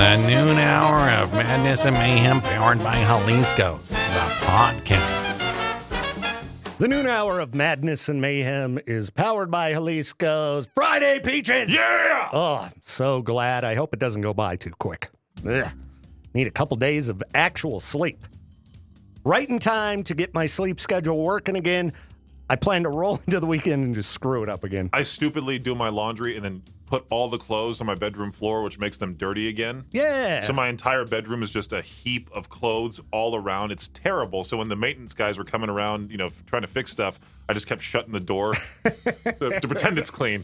The noon hour of madness and mayhem powered by Jalisco's, the podcast. The noon hour of madness and mayhem is powered by Jalisco's Friday Peaches. Yeah! Oh, I'm so glad. I hope it doesn't go by too quick. Ugh. Need a couple days of actual sleep. Right in time to get my sleep schedule working again. I plan to roll into the weekend and just screw it up again. I stupidly do my laundry and then put all the clothes on my bedroom floor, which makes them dirty again. Yeah. So my entire bedroom is just a heap of clothes all around. It's terrible. So when the maintenance guys were coming around, trying to fix stuff, I just kept shutting the door to pretend it's clean.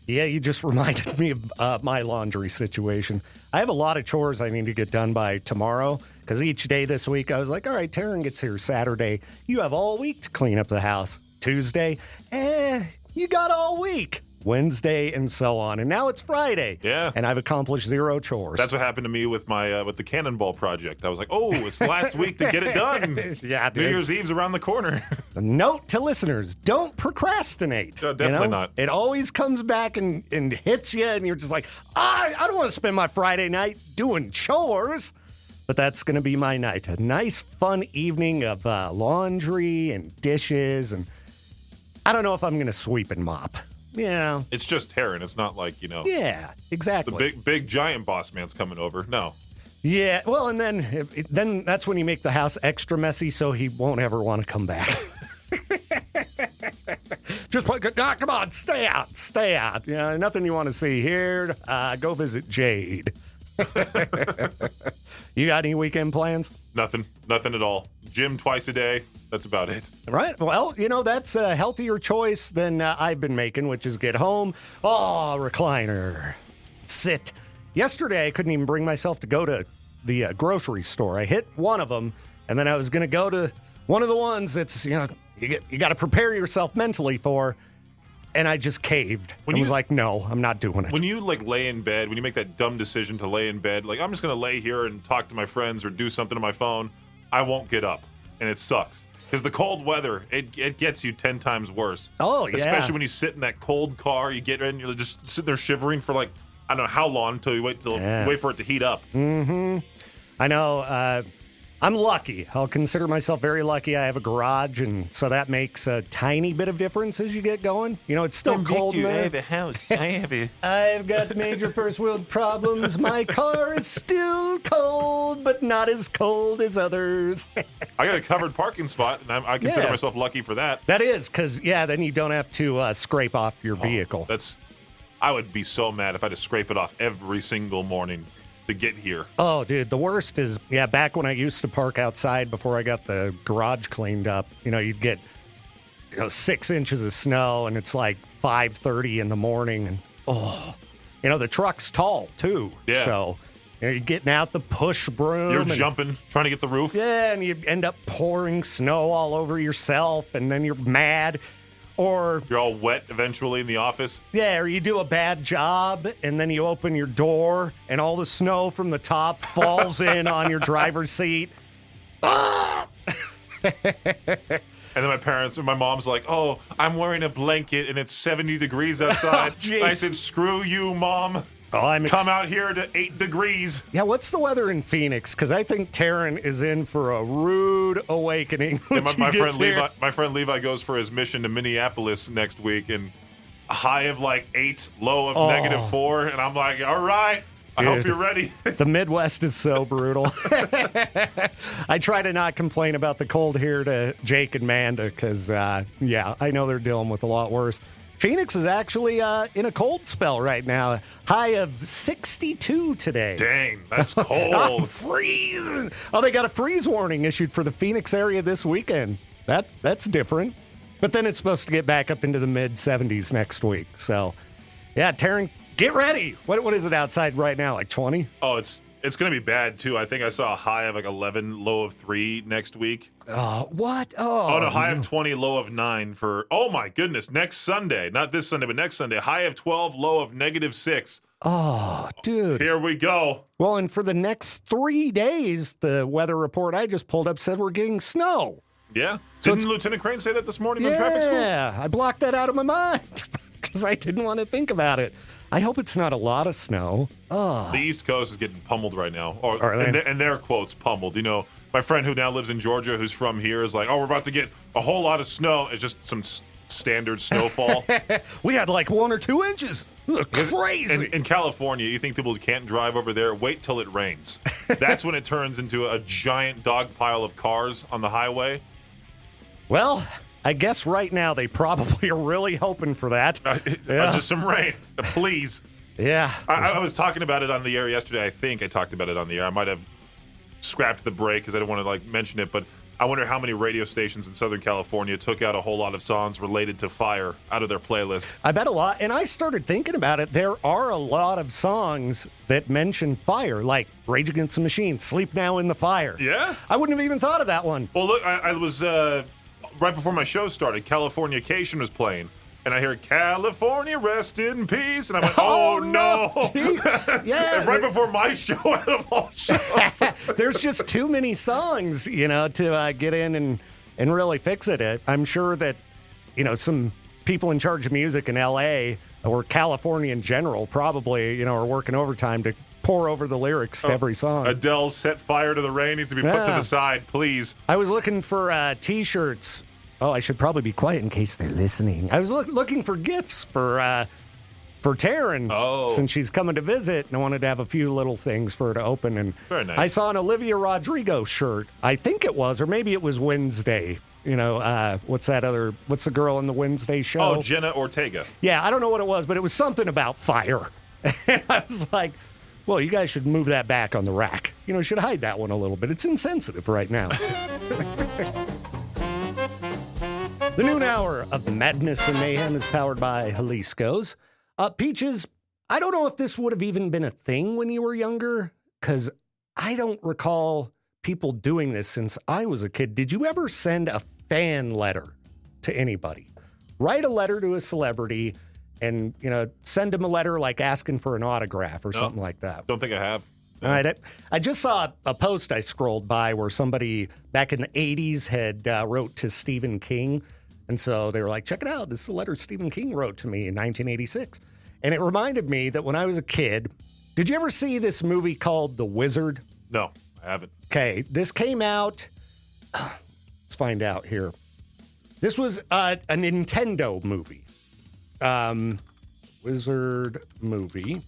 Yeah, you just reminded me of my laundry situation. I have a lot of chores I need to get done by tomorrow, because each day this week I was like, all right, Taryn gets here Saturday. You have all week to clean up the house. Tuesday, you got all week. Wednesday, and so on. And now it's Friday. Yeah. And I've accomplished 0 chores. That's what happened to me with my with the Cannonball project. I was like, oh, it's the last week to get it done. Yeah, dude. New Year's Eve's around the corner. A note to listeners, don't procrastinate. Definitely not. It always comes back and hits you, and you're just like, I don't want to spend my Friday night doing chores. But that's going to be my night. A nice, fun evening of laundry and dishes. And I don't know if I'm going to sweep and mop. Yeah. It's just Taryn. It's not like, Yeah, exactly. the big giant boss man's coming over. No. Yeah, well, and then that's when you make the house extra messy so he won't ever want to come back. Just come on, stay out. Yeah, nothing you want to see here. Go visit Jade. You got any weekend plans? Nothing at all. Gym twice a day. That's about it. Right. Well, that's a healthier choice than I've been making, which is get home. Oh, recliner. Sit. Yesterday, I couldn't even bring myself to go to the grocery store. I hit one of them, and then I was going to go to one of the ones that's, you got to prepare yourself mentally for, and I just caved. I was like, no, I'm not doing it. When you, lay in bed, when you make that dumb decision to lay in bed, I'm just going to lay here and talk to my friends or do something on my phone, I won't get up, and it sucks. Because the cold weather, it gets you 10 times worse. Oh, yeah. Especially when you sit in that cold car, you get in, you're just sitting there shivering for I don't know how long until you wait for it to heat up. Mm-hmm. I know. I'm lucky. I'll consider myself very lucky. I have a garage, and so that makes a tiny bit of difference as you get going. It's still cold in there. I have a house. I've got major first world problems. My car is still cold, but not as cold as others. I got a covered parking spot, and I consider myself lucky for that. That is, because, then you don't have to scrape off your vehicle. I would be so mad if I had to scrape it off every single morning to get here. Oh, dude, the worst is, back when I used to park outside before I got the garage cleaned up, you'd get 6 inches of snow, and it's like 5:30 in the morning, and the truck's tall too. Yeah. So you're getting out the push broom. You're jumping, trying to get the roof. Yeah, and you end up pouring snow all over yourself, and then you're mad. Or you're all wet eventually in the office. Yeah, or you do a bad job, and then you open your door, and all the snow from the top falls in on your driver's seat. And then my mom's like, oh, I'm wearing a blanket, and it's 70 degrees outside. Oh, I said, screw you, Mom. Oh, Come out here to 8 degrees. Yeah, what's the weather in Phoenix? Because I think Taryn is in for a rude awakening. Yeah, my friend Levi goes for his mission to Minneapolis next week, and a high of 8, low of -4, and I'm like, all right, I hope you're ready. The Midwest is so brutal. I try to not complain about the cold here to Jake and Manda because, I know they're dealing with a lot worse. Phoenix is actually in a cold spell right now. High of 62 today. Dang, that's cold. I'm freezing. Oh, they got a freeze warning issued for the Phoenix area this weekend. That's different. But then it's supposed to get back up into the mid-70s next week. So, yeah, Taryn, get ready. What is it outside right now, like 20? Oh, it's going to be bad, too. I think I saw a high of 11, low of 3 next week. What? Oh, no, high of 20, low of 9 for, oh, my goodness, next Sunday. Not this Sunday, but next Sunday. High of 12, low of -6. Oh, dude. Here we go. Well, and for the next 3 days, the weather report I just pulled up said we're getting snow. Yeah. So didn't Lieutenant Crane say that this morning on traffic school? Yeah, I blocked that out of my mind. because I didn't want to think about it. I hope it's not a lot of snow. Oh, The East Coast is getting pummeled right now. Are they? And their quotes, pummeled. You know, my friend who now lives in Georgia, who's from here, is like, oh, we're about to get a whole lot of snow. It's just some standard snowfall. we had like 1 or 2 inches. Crazy. In California, you think people can't drive over there? Wait till it rains. That's when it turns into a giant dog pile of cars on the highway. Well, I guess right now they probably are really hoping for that. Just some rain, please. Yeah. I was talking about it on the air yesterday. I think I talked about it on the air. I might have scrapped the break because I didn't want to mention it, but I wonder how many radio stations in Southern California took out a whole lot of songs related to fire out of their playlist. I bet a lot. And I started thinking about it. There are a lot of songs that mention fire, like Rage Against the Machine, Sleep Now in the Fire. Yeah? I wouldn't have even thought of that one. Well, look, I was, right before my show started, Californication was playing. And I hear California, rest in peace. And I'm like, oh no. Yeah. Right before my show out of all shows. There's just too many songs, to get in and really fix it. I'm sure that, some people in charge of music in L.A. or California in general probably, are working overtime to pour over the lyrics to every song. Adele's Set Fire to the Rain needs to be put to the side, please. I was looking for T-shirts. Oh, I should probably be quiet in case they're listening. I was looking for gifts for Taryn since she's coming to visit, and I wanted to have a few little things for her to open. And very nice. I saw an Olivia Rodrigo shirt. I think it was, or maybe it was Wednesday. What's the girl in the Wednesday show? Oh, Jenna Ortega. Yeah, I don't know what it was, but it was something about fire. And I was like, well, you guys should move that back on the rack. Should hide that one a little bit. It's insensitive right now. The noon hour of Madness and Mayhem is powered by Jalisco's. Peaches, I don't know if this would have even been a thing when you were younger, because I don't recall people doing this since I was a kid. Did you ever send a fan letter to anybody? Write a letter to a celebrity and, send them a letter like asking for an autograph or something like that. Don't think I have. All right. I just saw a post I scrolled by where somebody back in the 80s had wrote to Stephen King. And so they were like, check it out. This is a letter Stephen King wrote to me in 1986. And it reminded me that when I was a kid, did you ever see this movie called The Wizard? No, I haven't. Okay. This came out. Let's find out here. This was a Nintendo movie. Wizard movie.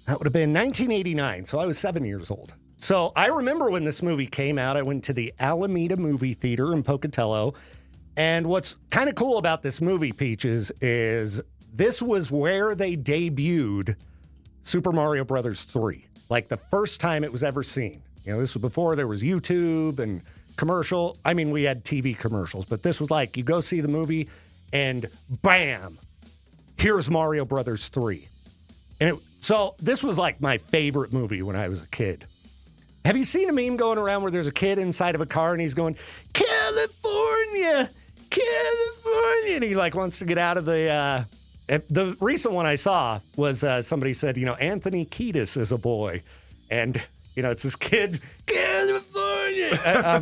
That would have been 1989. So I was 7 years old. So I remember when this movie came out, I went to the Alameda Movie Theater in Pocatello. And what's kind of cool about this movie, Peaches, is this was where they debuted Super Mario Brothers 3. Like the first time it was ever seen. This was before there was YouTube and commercial. I mean, we had TV commercials, but this was like you go see the movie and bam, here's Mario Brothers 3. And so this was like my favorite movie when I was a kid. Have you seen a meme going around where there's a kid inside of a car and he's going, California, and he wants to get out of the recent one I saw was somebody said, Anthony Kiedis is a boy. And, it's this kid, California. I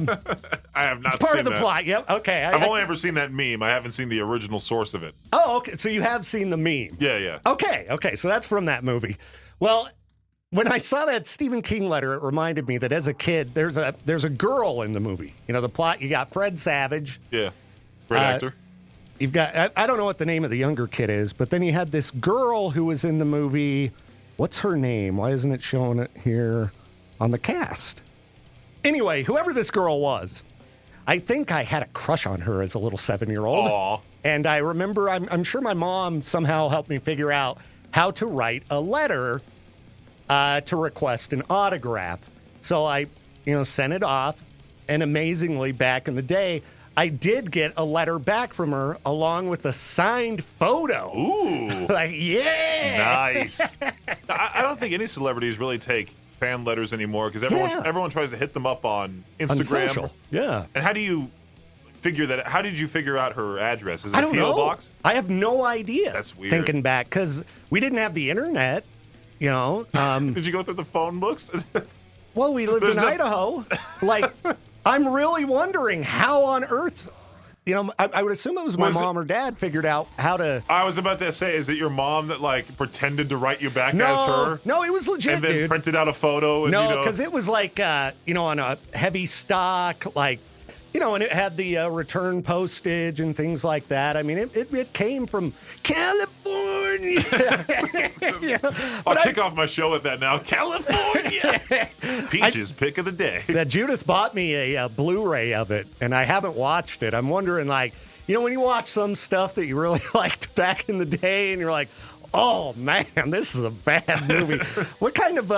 have not seen that. Part of the plot. Yep. Okay. I've only ever seen that meme. I haven't seen the original source of it. Oh, okay. So you have seen the meme. Yeah. Okay. So that's from that movie. Well, when I saw that Stephen King letter, it reminded me that as a kid, there's a girl in the movie. The plot, you got Fred Savage. Yeah. Great actor. You've got, I don't know what the name of the younger kid is, but then you had this girl who was in the movie. What's her name? Why isn't it showing it here on the cast? Anyway, whoever this girl was, I think I had a crush on her as a little 7-year-old. Aw. And I remember, I'm sure my mom somehow helped me figure out how to write a letter to request an autograph. So I, sent it off. And amazingly, back in the day, I did get a letter back from her along with a signed photo. Ooh. Yeah. Nice. I don't think any celebrities really take fan letters anymore because everyone tries to hit them up on Instagram. On social. Yeah. And how do you figure that? How did you figure out her address? Is it I a don't P.O. know. box? I have no idea. That's weird. Thinking back, because we didn't have the internet, Did you go through the phone books? Well, we lived in Idaho. I'm really wondering how on earth I would assume it was my mom or dad figured out how to. I was about to say, is it your mom that like pretended to write you back as her? No, it was legit, and then dude. printed out a photo. And, No, because it was like, on a heavy stock, like, and it had the return postage and things like that. I mean, it came from California. I'll kick off my show with that now. California. Peaches pick of the day. That Judith bought me a Blu-ray of it, and I haven't watched it. I'm wondering, like, when you watch some stuff that you really liked back in the day, and you're like, oh man, this is a bad movie. What kind of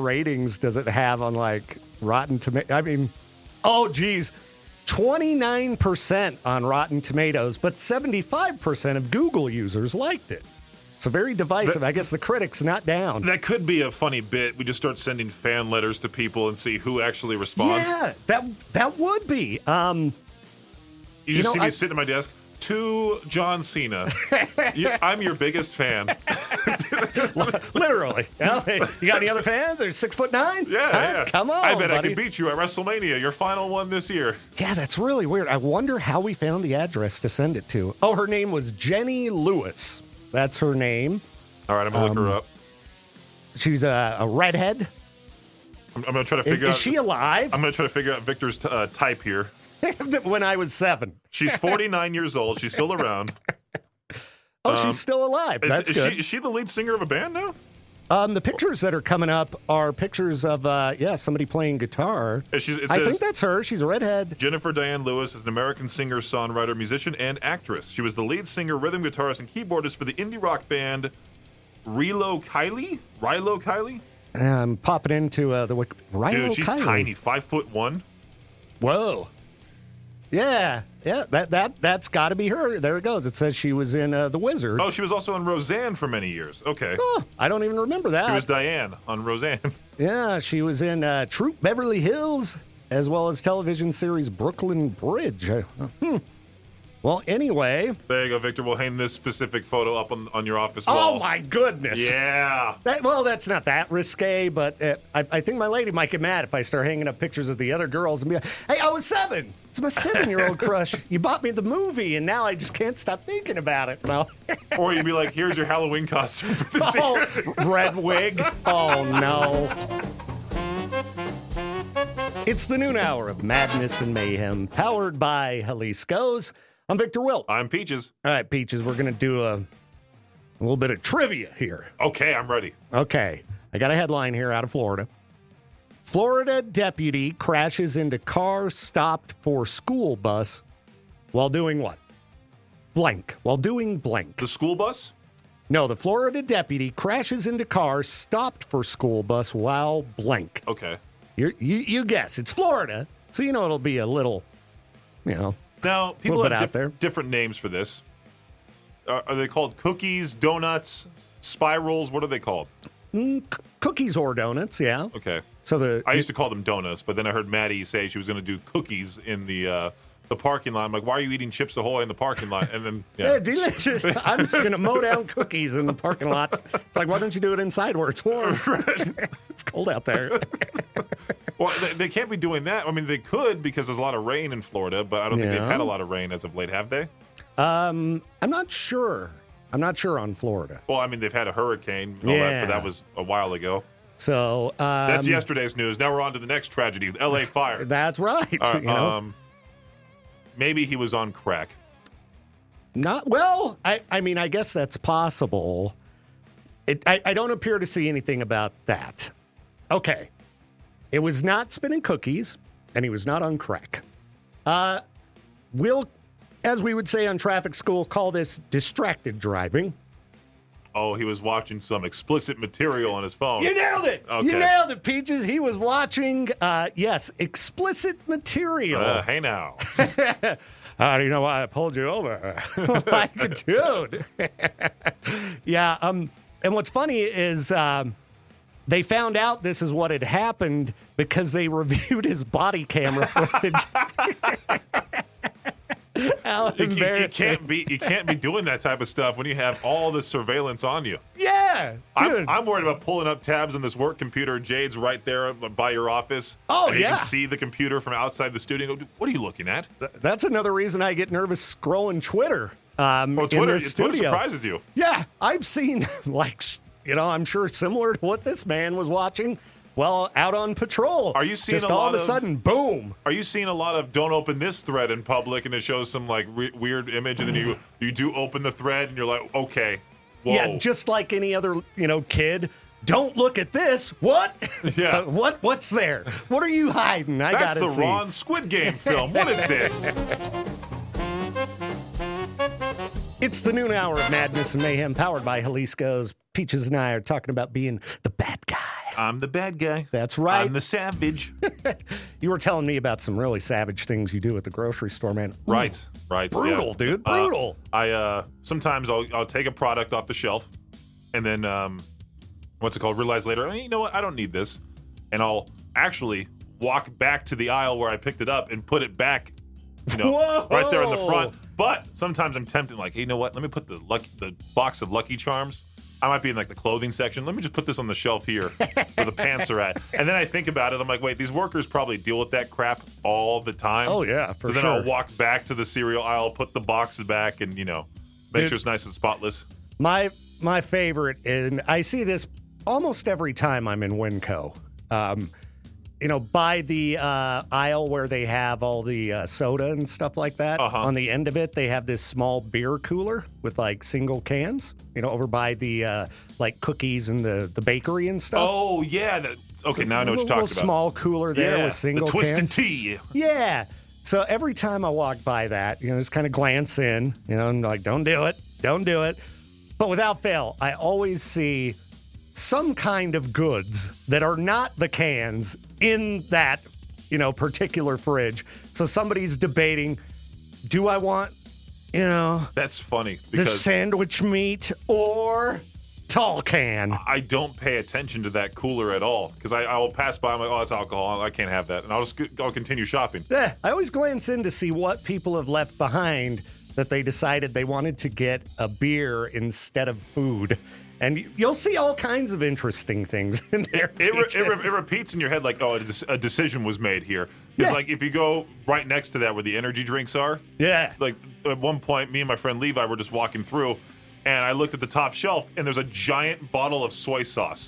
ratings does it have on like Rotten Tomatoes? I mean. Oh, geez. 29% on Rotten Tomatoes, but 75% of Google users liked it. It's very divisive. I guess the critics not down. That could be a funny bit. We just start sending fan letters to people and see who actually responds. Yeah, that would be. You just see me sitting at my desk. To John Cena. I'm your biggest fan. Literally. You got any other fans? They're 6'9"? Yeah. Come on, I bet buddy. I can beat you at WrestleMania, your final one this year. Yeah, that's really weird. I wonder how we found the address to send it to. Oh, her name was Jenny Lewis. That's her name. All right, I'm going to look her up. She's a redhead. I'm going to try to figure out. Is she alive? I'm going to try to figure out Victor's type here. When I was 7. She's 49 years old. She's still around. Oh, she's still alive. That's good. Is she the lead singer of a band now? The pictures that are coming up are pictures of, somebody playing guitar. It says, I think that's her. She's a redhead. Jennifer Diane Lewis is an American singer, songwriter, musician, and actress. She was the lead singer, rhythm guitarist, and keyboardist for the indie rock band Rilo Kiley? I'm popping into the Rilo Dude, she's Kiley. tiny, 5'1". Whoa. Yeah, that's got to be her. There it goes. It says she was in The Wizard. Oh, she was also in Roseanne for many years. Okay. Oh, I don't even remember that. She was Diane on Roseanne. Yeah, she was in Troop Beverly Hills, as well as television series Brooklyn Bridge. Well, anyway. There you go, Victor. We'll hang this specific photo up on your office wall. Oh, my goodness. Yeah. That's not that risque, but I think my lady might get mad if I start hanging up pictures of the other girls and be like, hey, I was 7. It's my 7-year-old crush. You bought me the movie, and now I just can't stop thinking about it. No. Or you'd be like, here's your Halloween costume for this year. Red wig. Oh, no. It's the noon hour of Madness and Mayhem, powered by Jalisco's. I'm Victor Wilt. I'm Peaches. All right, Peaches, we're going to do a little bit of trivia here. Okay, I'm ready. Okay. I got a headline here out of Florida. Florida deputy crashes into car stopped for school bus while doing what? Blank. While doing blank. The school bus? No, the Florida deputy crashes into car stopped for school bus while blank. Okay. You guess. It's Florida, so it'll be a little, Now, people bit have out there. different names for this. Are they called cookies, donuts, spirals? What are they called? Cookies or donuts, yeah. Okay. So I used to call them donuts, but then I heard Maddie say she was going to do cookies in the parking lot. I'm like, why are you eating Chips Ahoy in the parking lot? And then, yeah, delicious. I'm just going to mow down cookies in the parking lot. It's like, why don't you do it inside where it's warm? It's cold out there. Well, they can't be doing that. I mean, they could because there's a lot of rain in Florida, but I don't think they've had a lot of rain as of late, have they? I'm not sure. I'm not sure on Florida. Well, I mean, they've had a hurricane and all that, but that was a while ago. So that's yesterday's news. Now we're on to the next tragedy, the L.A. fire. That's right. Maybe he was on crack. Not well. I mean, I guess that's possible. I don't appear to see anything about that. Okay. It was not spinning cookies, and he was not on crack. We'll, as we would say on traffic school, call this distracted driving. Oh, he was watching some explicit material on his phone. You nailed it. Okay. You nailed it, Peaches. He was watching, explicit material. Hey now. How do you know why I pulled you over? Like, dude. Yeah. And what's funny is they found out this is what had happened because they reviewed his body camera footage. How embarrassing. You can't be doing that type of stuff when you have all the surveillance on you. Yeah, dude. I'm worried about pulling up tabs on this work computer. Jade's right there by your office. Oh, and you yeah. can see the computer from outside the studio. Go, what are you looking at? That's another reason I get nervous scrolling Twitter. Twitter studio. surprises you. Yeah, I've seen, I'm sure similar to what this man was watching while out on patrol. Are you seeing just a all lot of a sudden, boom? Are you seeing a lot of don't open this thread in public and it shows some weird image and then you do open the thread and you're like, okay, whoa. Yeah, just like any other, kid. Don't look at this. What? Yeah. What's there? What are you hiding? That's the Ron Squid Game film. What is this? It's the noon hour of Madness and Mayhem, powered by Jalisco's. Peaches and I are talking about being the bad guy. I'm the bad guy. That's right. I'm the savage. You were telling me about some really savage things you do at the grocery store, man. Ooh, Right. Brutal, yeah. dude. Brutal. Sometimes I'll take a product off the shelf and then realize later, you know what? I don't need this. And I'll actually walk back to the aisle where I picked it up and put it back, Whoa. right there in the front. But sometimes I'm tempted, like, hey, you know what? Let me put the box of Lucky Charms. I might be in the clothing section. Let me just put this on the shelf here where the pants are at. And then I think about it. I'm like, wait, these workers probably deal with that crap all the time. Oh, yeah, for sure. So then I'll walk back to the cereal aisle, put the box back, and, make sure it's nice and spotless. My favorite, and I see this almost every time I'm in Winco. By the aisle where they have all the soda and stuff like that. Uh-huh. On the end of it, they have this small beer cooler with single cans. Over by the cookies and the bakery and stuff. Oh yeah. Okay, now I know what you're talking about. Small cooler there with single the twisted cans. tea. Yeah. So every time I walk by that, just kind of glance in, and don't do it. But without fail, I always see some kind of goods that are not the cans in that, particular fridge. So somebody's debating, do I want, That's funny the because sandwich meat or tall can? I don't pay attention to that cooler at all because I will pass by. I'm like, oh, it's alcohol. I can't have that, and I'll continue shopping. Yeah, I always glance in to see what people have left behind that they decided they wanted to get a beer instead of food. And you'll see all kinds of interesting things in there. It repeats in your head a decision was made here. Because if you go right next to that where the energy drinks are. Yeah. At one point, me and my friend Levi were just walking through, and I looked at the top shelf, and there's a giant bottle of soy sauce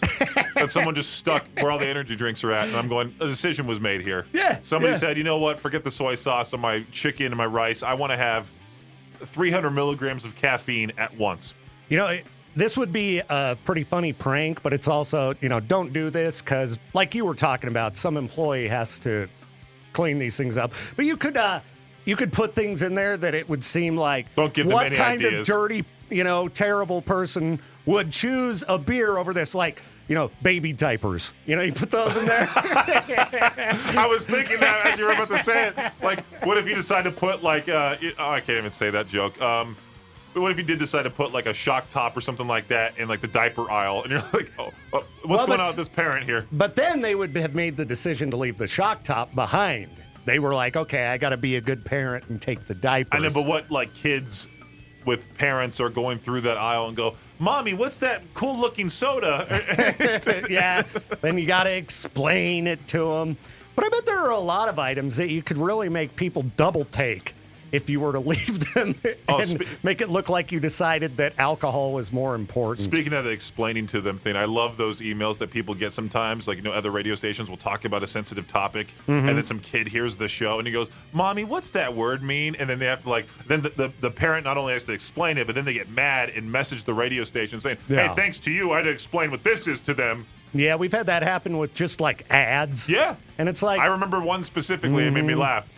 that someone just stuck where all the energy drinks are at. And I'm going, a decision was made here. Yeah. Somebody said, you know what? Forget the soy sauce on my chicken and my rice. I want to have 300 milligrams of caffeine at once. This would be a pretty funny prank, but it's also, don't do this because, like you were talking about, some employee has to clean these things up. But you could put things in there that it would seem like don't give them what any kind ideas. Of dirty, terrible person would choose a beer over this, baby diapers. You put those in there. I was thinking that as you were about to say it. What if you decide to put I can't even say that joke. What if you did decide to put a shock top or something like that in the diaper aisle, and you're like, what's going on with this parent here? But then they would have made the decision to leave the shock top behind. They were like, okay, I got to be a good parent and take the diapers. I know, but what kids with parents are going through that aisle and go, Mommy, what's that cool looking soda? Yeah, then you got to explain it to them. But I bet there are a lot of items that you could really make people double take if you were to leave them and make it look like you decided that alcohol was more important. Speaking of the explaining to them thing, I love those emails that people get sometimes. Other radio stations will talk about a sensitive topic, and then some kid hears the show, and he goes, Mommy, what's that word mean? And then they have to, then the parent not only has to explain it, but then they get mad and message the radio station saying, hey, thanks to you, I had to explain what this is to them. Yeah, we've had that happen with just, ads. Yeah. And it's like... I remember one specifically, it made me laugh.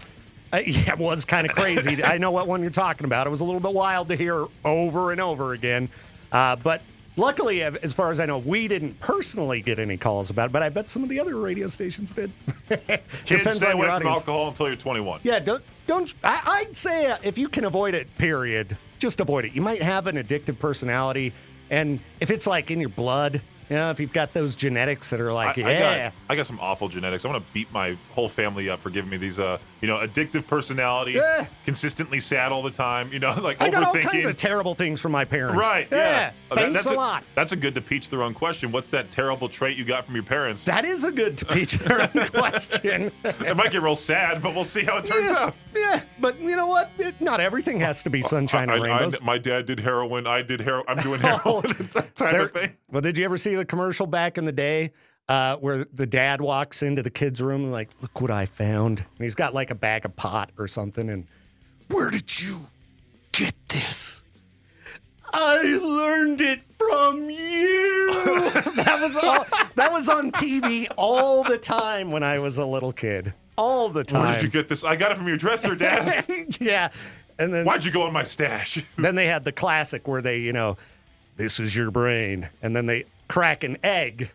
Yeah, it was kind of crazy. I know what one you're talking about. It was a little bit wild to hear over and over again. But luckily, as far as I know, we didn't personally get any calls about it, but I bet some of the other radio stations did. Kids, stay away from alcohol until you're 21. Yeah, don't. I'd say if you can avoid it, period, just avoid it. You might have an addictive personality, and if it's in your blood, If you've got those genetics that are like, I got some awful genetics. I want to beat my whole family up for giving me these, addictive personality, consistently sad all the time, like I overthinking. got all kinds of terrible things from my parents. Right, yeah. Thanks a lot. That's a good to peach their own question. What's that terrible trait you got from your parents? That is a good to peach their own question. It might get real sad, but we'll see how it turns out. Yeah, but you know what? Not everything has to be sunshine and rainbows. My dad did heroin. I did heroin. I'm doing heroin. That type of thing. Well, did you ever see the commercial back in the day where the dad walks into the kid's room and like, look what I found. And he's got like a bag of pot or something. And where did you get this? I learned it from you. That was on TV all the time when I was a little kid. All the time. Where did you get this? I got it from your dresser, Dad. Yeah. And then why'd you go in my stash? Then they had the classic where they, this is your brain. And then they crack an egg.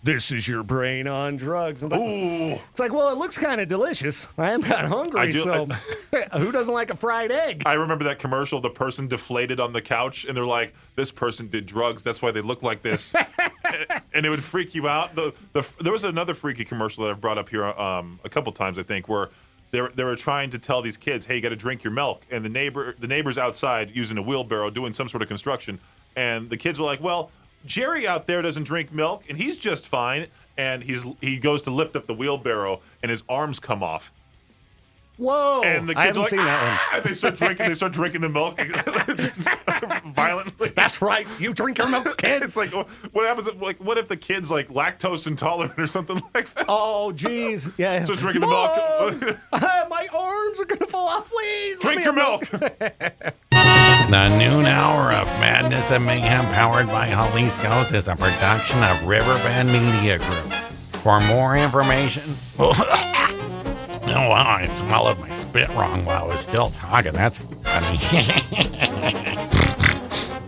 This is your brain on drugs. Ooh. It's like, well, it looks kind of delicious. I am kind of hungry, so who doesn't like a fried egg? I remember that commercial, the person deflated on the couch, and they're like, this person did drugs, that's why they look like this. And it would freak you out. There was another freaky commercial that I've brought up here a couple times, I think, where they were trying to tell these kids, hey, you got to drink your milk. And the neighbor's outside using a wheelbarrow doing some sort of construction. And the kids were like, well, Jerry out there doesn't drink milk, and he's just fine. And he goes to lift up the wheelbarrow, and his arms come off. Whoa! And the I kids haven't are like, seen that one. They start drinking. They start drinking the milk violently. That's right. You drink your milk, kid. It's like, what happens? What if the kid's like lactose intolerant or something like that? Oh, geez. Yeah. So drinking the milk. My arms are gonna fall off. Please drink your milk. The noon hour of Madness and Mayhem, powered by Jalisco's, is a production of Riverbend Media Group. For more information, oh wow, I swallowed my spit wrong while I was still talking. That's funny.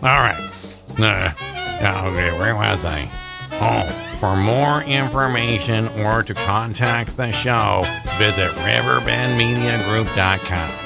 All right. Okay, where was I? Oh, for more information or to contact the show, visit riverbendmediagroup.com.